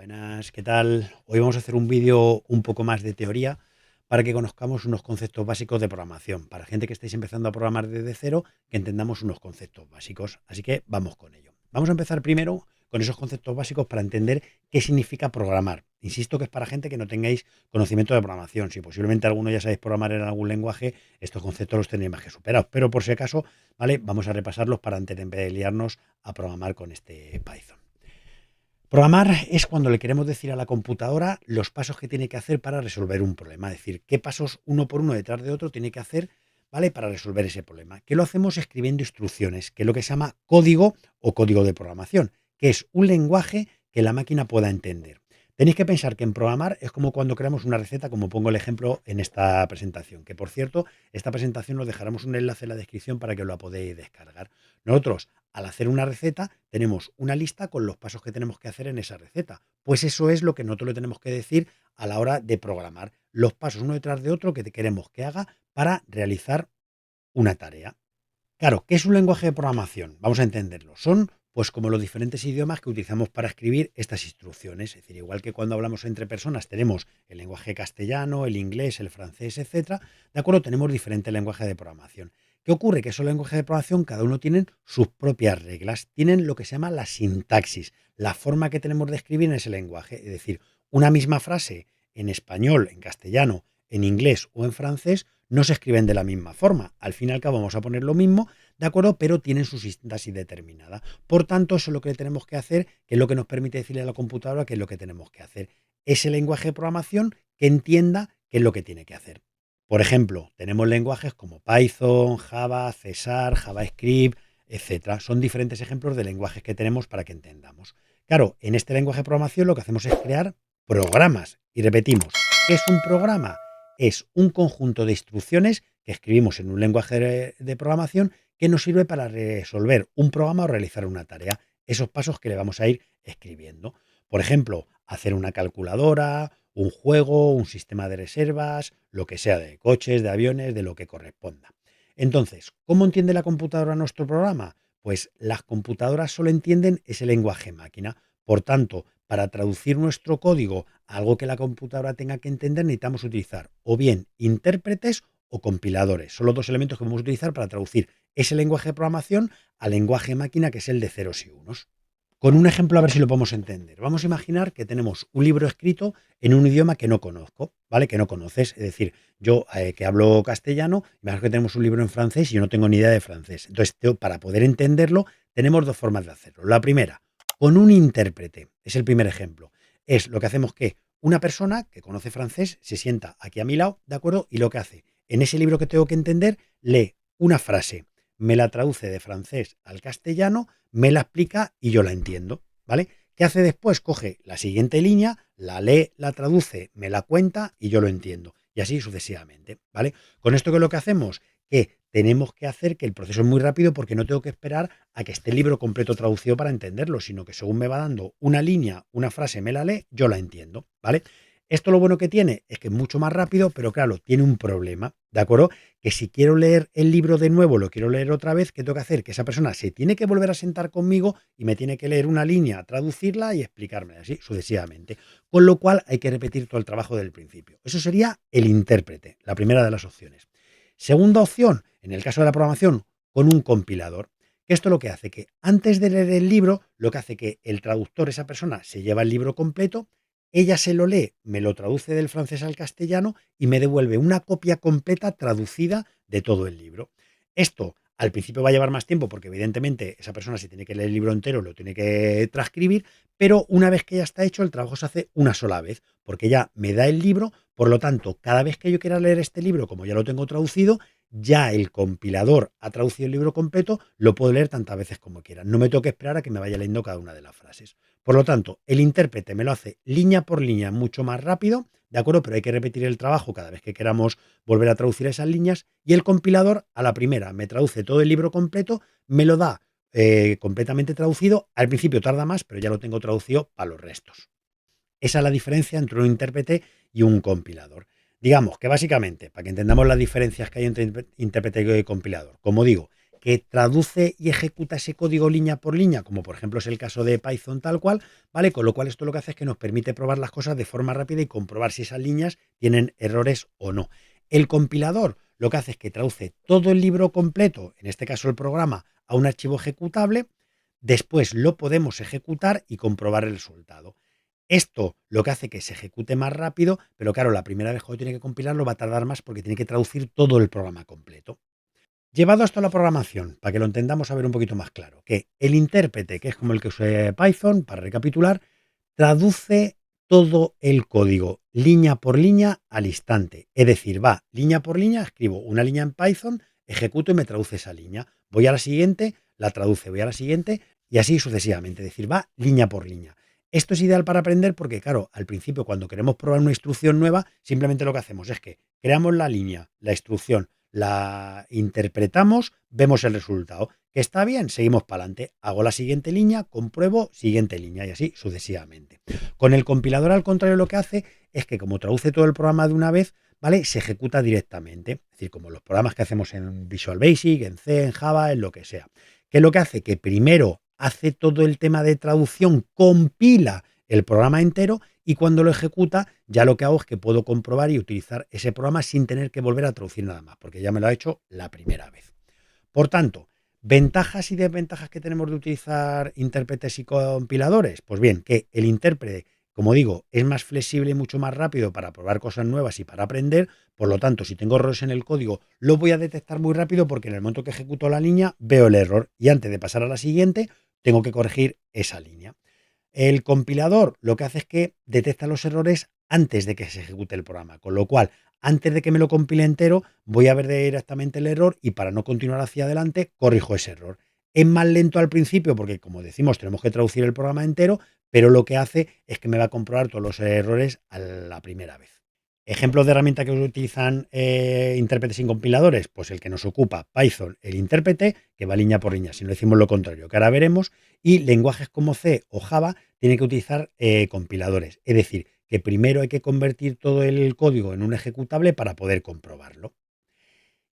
Buenas, ¿qué tal? Hoy vamos a hacer un vídeo un poco más de teoría para que conozcamos unos conceptos básicos de programación. Para gente que estéis empezando a programar desde cero, que entendamos unos conceptos básicos. Así que vamos con ello. Vamos a empezar primero con esos conceptos básicos para entender qué significa programar. Insisto que es para gente que no tengáis conocimiento de programación. Si posiblemente alguno ya sabéis programar en algún lenguaje, estos conceptos los tenéis más que superados. Pero por si acaso, ¿vale? Vamos a repasarlos para antes de liarnos a programar con este Python. Programar es cuando le queremos decir a la computadora los pasos que tiene que hacer para resolver un problema. Es decir, qué pasos uno por uno detrás de otro tiene que hacer, ¿vale? Para resolver ese problema. Que lo hacemos escribiendo instrucciones, que es lo que se llama código o código de programación, que es un lenguaje que la máquina pueda entender. Tenéis que pensar que en programar es como cuando creamos una receta, como pongo el ejemplo en esta presentación, que por cierto, esta presentación os dejaremos un enlace en la descripción para que lo podáis descargar. Nosotros, al hacer una receta, tenemos una lista con los pasos que tenemos que hacer en esa receta. Pues eso es lo que nosotros le tenemos que decir a la hora de programar. Los pasos uno detrás de otro que queremos que haga para realizar una tarea. Claro, ¿qué es un lenguaje de programación? Vamos a entenderlo. Son pues como los diferentes idiomas que utilizamos para escribir estas instrucciones. Es decir, igual que cuando hablamos entre personas tenemos el lenguaje castellano, el inglés, el francés, etcétera, de acuerdo, tenemos diferentes lenguajes de programación. ¿Qué ocurre? Que esos lenguajes de programación cada uno tienen sus propias reglas, tienen lo que se llama la sintaxis, la forma que tenemos de escribir en ese lenguaje. Es decir, una misma frase en español, en castellano, en inglés o en francés no se escriben de la misma forma. Al fin y al cabo vamos a poner lo mismo, ¿de acuerdo? Pero tienen su sintaxis determinada. Por tanto, eso es lo que tenemos que hacer, que es lo que nos permite decirle a la computadora qué es lo que tenemos que hacer. Ese lenguaje de programación que entienda qué es lo que tiene que hacer. Por ejemplo, tenemos lenguajes como Python, Java, C#, JavaScript, etcétera. Son diferentes ejemplos de lenguajes que tenemos para que entendamos. Claro, en este lenguaje de programación lo que hacemos es crear programas. Y repetimos, ¿qué es un programa? Es un conjunto de instrucciones que escribimos en un lenguaje de programación que nos sirve para resolver un programa o realizar una tarea. Esos pasos que le vamos a ir escribiendo. Por ejemplo, hacer una calculadora, un juego, un sistema de reservas, lo que sea, de coches, de aviones, de lo que corresponda. Entonces, ¿cómo entiende la computadora nuestro programa? Pues las computadoras solo entienden ese lenguaje máquina. Por tanto, para traducir nuestro código a algo que la computadora tenga que entender, necesitamos utilizar o bien intérpretes o compiladores. Son los dos elementos que vamos a utilizar para traducir ese lenguaje de programación al lenguaje máquina, que es el de ceros y unos. Con un ejemplo a ver si lo podemos entender. Vamos a imaginar que tenemos un libro escrito en un idioma que no conozco, ¿vale? Que no conoces. Es decir, yo que hablo castellano, imagino que tenemos un libro en francés y yo no tengo ni idea de francés. Entonces, para poder entenderlo, tenemos dos formas de hacerlo. La primera, con un intérprete. Es el primer ejemplo. Es lo que hacemos que una persona que conoce francés se sienta aquí a mi lado, ¿de acuerdo? Y lo que hace, en ese libro que tengo que entender, lee una frase, me la traduce de francés al castellano, me la explica y yo la entiendo, ¿vale? ¿Qué hace después? Coge la siguiente línea, la lee, la traduce, me la cuenta y yo lo entiendo. Y así sucesivamente, ¿vale? Con esto, ¿qué es lo que hacemos? Que tenemos que hacer que el proceso es muy rápido porque no tengo que esperar a que esté el libro completo traducido para entenderlo, sino que según me va dando una línea, una frase, me la lee, yo la entiendo, ¿vale? Esto lo bueno que tiene es que es mucho más rápido, pero claro, tiene un problema, ¿de acuerdo? Que si quiero leer el libro de nuevo, lo quiero leer otra vez, ¿qué tengo que hacer? Que esa persona se tiene que volver a sentar conmigo y me tiene que leer una línea, traducirla y explicarme así sucesivamente. Con lo cual hay que repetir todo el trabajo del principio. Eso sería el intérprete, la primera de las opciones. Segunda opción, en el caso de la programación, con un compilador. Que esto lo que hace que antes de leer el libro, lo que hace que el traductor, esa persona, se lleva el libro completo, ella se lo lee, me lo traduce del francés al castellano y me devuelve una copia completa traducida de todo el libro. Esto al principio va a llevar más tiempo porque evidentemente esa persona se tiene que leer el libro entero, lo tiene que transcribir, pero una vez que ya está hecho el trabajo se hace una sola vez porque ya me da el libro, por lo tanto cada vez que yo quiera leer este libro, como ya lo tengo traducido, ya el compilador ha traducido el libro completo, lo puedo leer tantas veces como quiera. No me tengo que esperar a que me vaya leyendo cada una de las frases. Por lo tanto, el intérprete me lo hace línea por línea mucho más rápido, ¿de acuerdo? Pero hay que repetir el trabajo cada vez que queramos volver a traducir esas líneas. Y el compilador, a la primera, me traduce todo el libro completo, me lo da completamente traducido. Al principio tarda más, pero ya lo tengo traducido para los restos. Esa es la diferencia entre un intérprete y un compilador. Digamos que básicamente, para que entendamos las diferencias que hay entre intérprete y compilador, como digo, que traduce y ejecuta ese código línea por línea, como por ejemplo es el caso de Python tal cual, ¿vale? Con lo cual esto lo que hace es que nos permite probar las cosas de forma rápida y comprobar si esas líneas tienen errores o no. El compilador lo que hace es que traduce todo el libro completo, en este caso el programa, a un archivo ejecutable, después lo podemos ejecutar y comprobar el resultado. Esto lo que hace que se ejecute más rápido, pero claro, la primera vez que tiene que compilarlo va a tardar más porque tiene que traducir todo el programa completo. Llevado esto a la programación, para que lo entendamos a ver un poquito más claro, que el intérprete, que es como el que usa Python, para recapitular, traduce todo el código línea por línea al instante. Es decir, va línea por línea, escribo una línea en Python, ejecuto y me traduce esa línea. Voy a la siguiente, la traduce, voy a la siguiente y así sucesivamente. Es decir, va línea por línea. Esto es ideal para aprender porque, claro, al principio cuando queremos probar una instrucción nueva, simplemente lo que hacemos es que creamos la línea, la instrucción, la interpretamos, vemos el resultado. ¿Que está bien? Seguimos para adelante. Hago la siguiente línea, compruebo, siguiente línea y así sucesivamente. Con el compilador, al contrario, lo que hace es que como traduce todo el programa de una vez, ¿vale? Se ejecuta directamente. Es decir, como los programas que hacemos en Visual Basic, en C, en Java, en lo que sea. ¿Qué es lo que hace? Que primero hace todo el tema de traducción, compila el programa entero y cuando lo ejecuta ya lo que hago es que puedo comprobar y utilizar ese programa sin tener que volver a traducir nada más, porque ya me lo ha hecho la primera vez. Por tanto, ventajas y desventajas que tenemos de utilizar intérpretes y compiladores. Pues bien, que el intérprete, como digo, es más flexible y mucho más rápido para probar cosas nuevas y para aprender. Por lo tanto, si tengo errores en el código, lo voy a detectar muy rápido porque en el momento que ejecuto la línea veo el error y antes de pasar a la siguiente tengo que corregir esa línea. El compilador lo que hace es que detecta los errores antes de que se ejecute el programa, con lo cual, antes de que me lo compile entero, voy a ver directamente el error y para no continuar hacia adelante, corrijo ese error. Es más lento al principio porque, como decimos, tenemos que traducir el programa entero, pero lo que hace es que me va a comprobar todos los errores a la primera vez. Ejemplos de herramientas que utilizan intérpretes sin compiladores, pues el que nos ocupa, Python, el intérprete, que va línea por línea, si no decimos lo contrario, que ahora veremos, y lenguajes como C o Java tienen que utilizar compiladores. Es decir, que primero hay que convertir todo el código en un ejecutable para poder comprobarlo.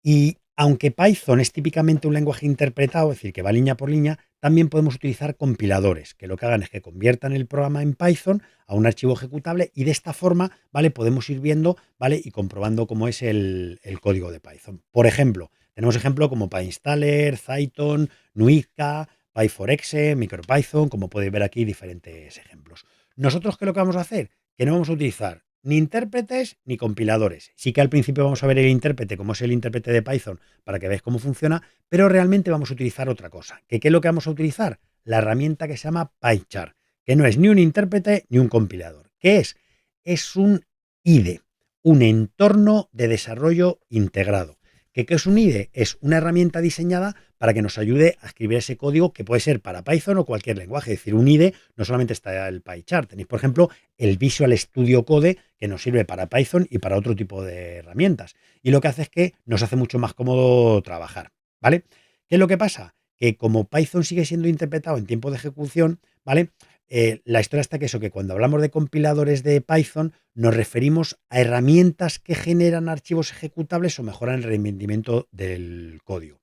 Y aunque Python es típicamente un lenguaje interpretado, es decir, que va línea por línea, también podemos utilizar compiladores, que lo que hagan es que conviertan el programa en Python a un archivo ejecutable y de esta forma, ¿vale? Podemos ir viendo, ¿vale? Y comprobando cómo es el código de Python. Por ejemplo, tenemos ejemplos como PyInstaller, Zython, Nuica, Py4exe, MicroPython, como podéis ver aquí, diferentes ejemplos. ¿Nosotros qué es lo que vamos a hacer? Que no vamos a utilizar ni intérpretes ni compiladores. Sí que al principio vamos a ver el intérprete, como es el intérprete de Python, para que veáis cómo funciona, pero realmente vamos a utilizar otra cosa. ¿Qué es lo que vamos a utilizar? La herramienta que se llama PyChart, que no es ni un intérprete ni un compilador. ¿Qué es? Es un IDE, un entorno de desarrollo integrado. ¿Qué es un IDE? Es una herramienta diseñada para que nos ayude a escribir ese código que puede ser para Python o cualquier lenguaje. Es decir, un IDE no solamente está el PyChart, tenéis por ejemplo el Visual Studio Code que nos sirve para Python y para otro tipo de herramientas. Y lo que hace es que nos hace mucho más cómodo trabajar, ¿vale? ¿Qué es lo que pasa? Que como Python sigue siendo interpretado en tiempo de ejecución, ¿vale? La historia está que eso, que cuando hablamos de compiladores de Python nos referimos a herramientas que generan archivos ejecutables o mejoran el rendimiento del código.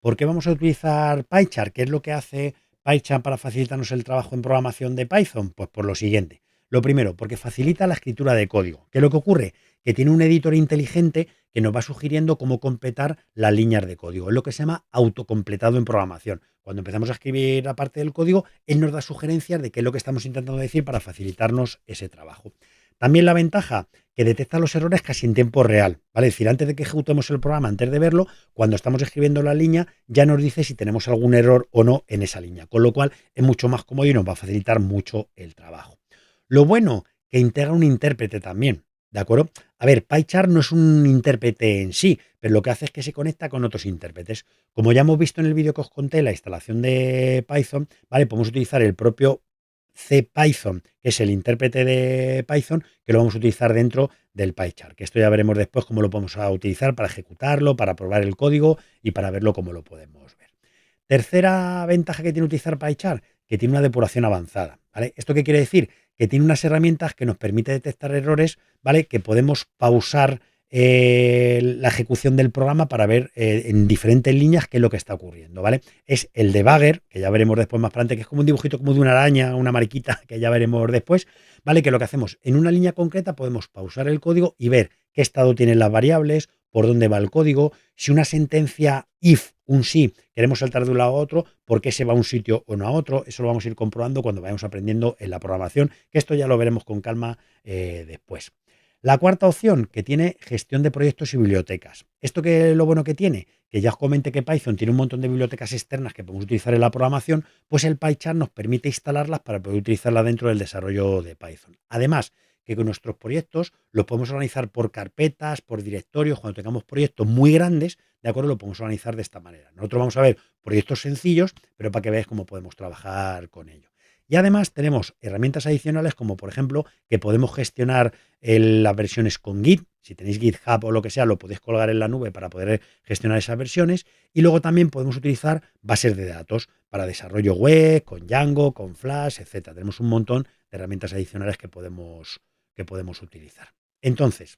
¿Por qué vamos a utilizar PyChart? ¿Qué es lo que hace PyChart para facilitarnos el trabajo en programación de Python? Pues por lo siguiente. Lo primero, porque facilita la escritura de código. ¿Qué es lo que ocurre? Que tiene un editor inteligente que nos va sugiriendo cómo completar las líneas de código. Es lo que se llama autocompletado en programación. Cuando empezamos a escribir la parte del código, él nos da sugerencias de qué es lo que estamos intentando decir para facilitarnos ese trabajo. También la ventaja que detecta los errores casi en tiempo real, ¿vale? Es decir, antes de que ejecutemos el programa, antes de verlo, cuando estamos escribiendo la línea, ya nos dice si tenemos algún error o no en esa línea, con lo cual es mucho más cómodo y nos va a facilitar mucho el trabajo. Lo bueno, que integra un intérprete también, ¿de acuerdo? A ver, PyChart no es un intérprete en sí, pero lo que hace es que se conecta con otros intérpretes. Como ya hemos visto en el vídeo que os conté, la instalación de Python, ¿vale? Podemos utilizar el propio CPython, que es el intérprete de Python, que lo vamos a utilizar dentro del PyChart, que esto ya veremos después cómo lo podemos utilizar para ejecutarlo, para probar el código y para verlo cómo lo podemos ver. Tercera ventaja que tiene utilizar PyChart, que tiene una depuración avanzada, ¿vale? ¿Esto qué quiere decir? Que tiene unas herramientas que nos permite detectar errores, ¿vale? Que podemos pausar la ejecución del programa para ver en diferentes líneas qué es lo que está ocurriendo, ¿vale? Es el debugger, que ya veremos después más para adelante, que es como un dibujito como de una araña, una mariquita, que ya veremos después, ¿vale? Que lo que hacemos en una línea concreta podemos pausar el código y ver qué estado tienen las variables, por dónde va el código, si una sentencia if, un sí, queremos saltar de un lado a otro, por qué se va a un sitio o no a otro, eso lo vamos a ir comprobando cuando vayamos aprendiendo en la programación, que esto ya lo veremos con calma después. La cuarta opción, que tiene gestión de proyectos y bibliotecas. ¿Esto qué es lo bueno que tiene? Que ya os comenté que Python tiene un montón de bibliotecas externas que podemos utilizar en la programación, pues el PyCharm nos permite instalarlas para poder utilizarlas dentro del desarrollo de Python. Además, que con nuestros proyectos los podemos organizar por carpetas, por directorios, cuando tengamos proyectos muy grandes, ¿de acuerdo? Lo podemos organizar de esta manera. Nosotros vamos a ver proyectos sencillos, pero para que veáis cómo podemos trabajar con ello. Y además tenemos herramientas adicionales como por ejemplo que podemos gestionar las versiones con Git. Si tenéis GitHub o lo que sea, lo podéis colgar en la nube para poder gestionar esas versiones. Y luego también podemos utilizar bases de datos para desarrollo web, con Django, con Flash, etcétera. Tenemos un montón de herramientas adicionales que podemos utilizar. Entonces,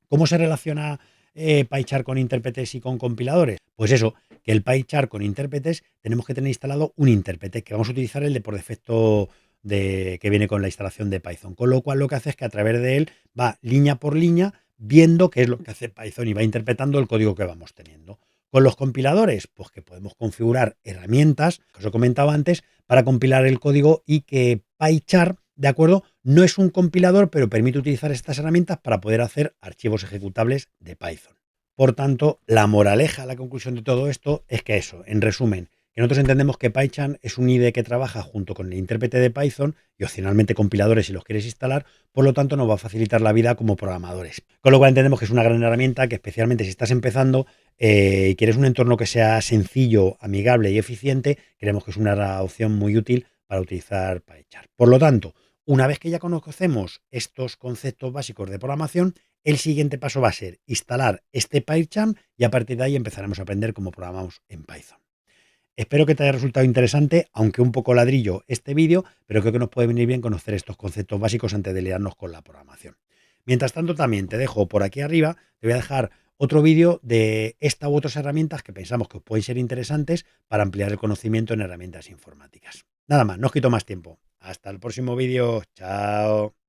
¿cómo se relaciona PyCharm con intérpretes y con compiladores? Pues eso, que el PyCharm con intérpretes tenemos que tener instalado un intérprete, que vamos a utilizar el de por defecto que viene con la instalación de Python. Con lo cual lo que hace es que a través de él va línea por línea viendo qué es lo que hace Python y va interpretando el código que vamos teniendo. Con los compiladores, pues que podemos configurar herramientas, que os he comentado antes, para compilar el código y que PyCharm, ¿de acuerdo? No es un compilador, pero permite utilizar estas herramientas para poder hacer archivos ejecutables de Python. Por tanto, la moraleja, la conclusión de todo esto es que eso, en resumen, que nosotros entendemos que PyCharm es un IDE que trabaja junto con el intérprete de Python y opcionalmente compiladores si los quieres instalar, por lo tanto nos va a facilitar la vida como programadores. Con lo cual entendemos que es una gran herramienta que especialmente si estás empezando y quieres un entorno que sea sencillo, amigable y eficiente, creemos que es una opción muy útil para utilizar PyCharm. Por lo tanto, una vez que ya conocemos estos conceptos básicos de programación, el siguiente paso va a ser instalar este PyCharm y a partir de ahí empezaremos a aprender cómo programamos en Python. Espero que te haya resultado interesante, aunque un poco ladrillo este vídeo, pero creo que nos puede venir bien conocer estos conceptos básicos antes de liarnos con la programación. Mientras tanto, también te dejo por aquí arriba, te voy a dejar otro vídeo de esta u otras herramientas que pensamos que os pueden ser interesantes para ampliar el conocimiento en herramientas informáticas. Nada más, no os quito más tiempo. Hasta el próximo vídeo. Chao.